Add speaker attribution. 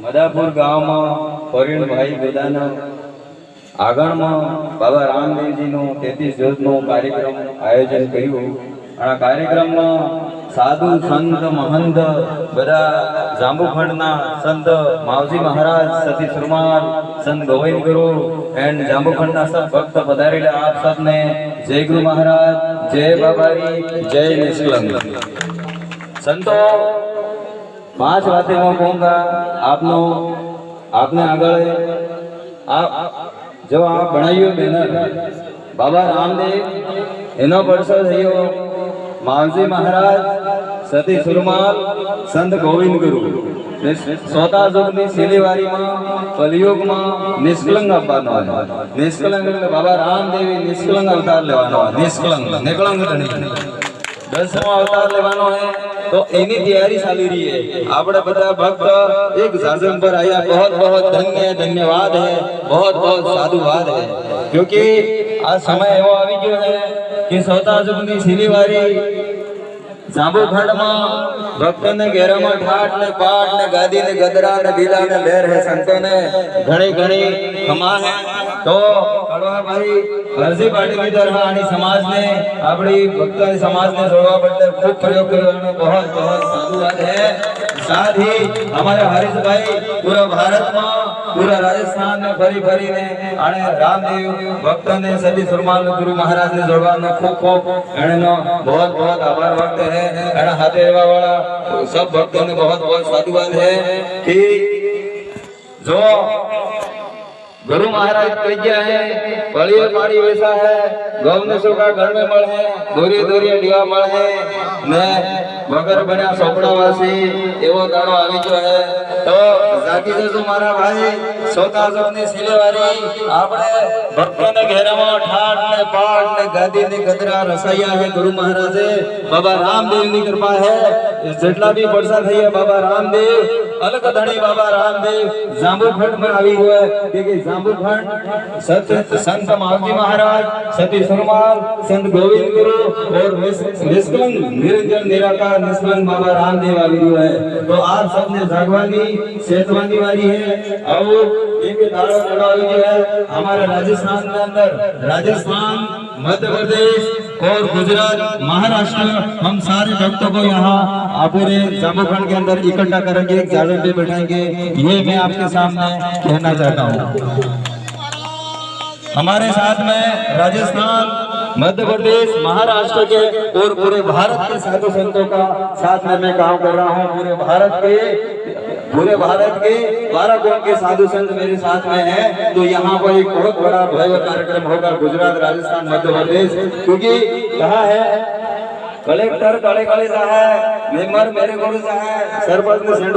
Speaker 1: मदापुर गांव में फरीण भाई बेदाना आगण में बाबा रामदेव जी नो 33 जोत नो कार्यक्रम आयोजन कर्યું અને कार्यक्रम में साधु संत महंत बड़ा जांबुखंडना संत मावजी महाराज सती सुरमार संत गोविंद गुरु एंड जांबुखंडना सब भक्त पधारेला आप सबने जय गुरु महाराज, जय बाबारी, जय निष्कलंक। संतो 5 बातें मैं कहूँगा आपने आगे जो आप बनाइयो बैनर बाबा रामदेव एनो परसो थयो मावजी महाराज सती सुरमाल संत गोविंद गुरु सोता जोगनी सिलीवारी में कलयुग में निष्कलंक आपवानो है। निष्कलंक એટલે बाबा रामदेव निष्कलंक अवतार लेवानो है। निष्कलंक निकलंक नहीं 10वां अवतार लेवानो है तो एनी तैयारी चाली रही है। आपणे बधा भक्त एक जाजम पर आया, बहुत बहुत धन्यवाद है, बहुत बहुत साधुवाद है, क्योंकि आ समय एवो आवी गयो है कि सोता जुगनी सिलीवारी जांबुखंड में भक्त ने घेरा में ठाट ने पाट ने गादी ने गदरा ने बीला ने लहर है। संतों ने घणी घणी क्षमा है तो कड़वा भाई अर्जी पार्टी की तरह आनी समाज ने अपनी भक्त समाज ने जोड़वा बदले खूब प्रयोग करने बहुत बहुत साधुवाद है। साथ ही हमारे हरीश भाई पूरा भारत में पूरा राजस्थान में फरी फरी ने आने रामदेव भक्त ने सती सुरमाल गुरु महाराज ने जोड़वानो खूब खूब एनो बहुत बहुत आभार व्यक्त है। एना हाथे रहवा वाला सब भक्तों ने बहुत बहुत साधुवाद है कि जो गुरु महाराज कह गया है पड़िए पाड़ी वैसा है गौने सोका घर में मल है दूरी दूरी डीवा मल है ने वगर बना सोपड़ा वासी एवो दाड़ो आवी गयो है तो जागी जसो मारा भाई सोता जोने सिलेवारी आपने भक्तों ने घेरा में ठाट ने पाट ने गादी ने गदरा रसैया है गुरु महाराज बाबा रामदेव की कृपा है। जेटला भी वर्षा थई है बाबा रामदेव अलग धणी बाबा रामदेव जांबुखंड में आवी गयो है क्योंकि जांबुखंड संत मावजी महाराज सती सुरमाल संत गोविंद गुरु और निष्कलंक निरंजन निराकार निष्कलंक बाबा रामदेव आवी गयो है। तो आप सबने जागवानी सेतवानी वाली है और एक दाड़ो लड़ाई जो है हमारे राजस्थान के अंदर राजस्थान मध्य प्रदेश और गुजरात महाराष्ट्र हम सारे भक्तों को यहाँ पूरे जांबुखंड के अंदर इकट्ठा करेंगे, एक जागरण पे बैठाएंगे। ये मैं आपके सामने कहना चाहता हूँ। हमारे साथ में राजस्थान मध्य प्रदेश महाराष्ट्र के और पूरे भारत के साधु संतों का साथ में मैं काम कर रहा हूँ। पूरे भारत के 12 कोण के साधु संत मेरे साथ में हैं। तो यहाँ पर एक बहुत बड़ा भव्य कार्यक्रम होगा गुजरात राजस्थान मध्य प्रदेश, क्योंकि कहा है कलेक्टर कड़े कड़े सा है, मेंबर मेरे गुरु सा है, सरपंच ने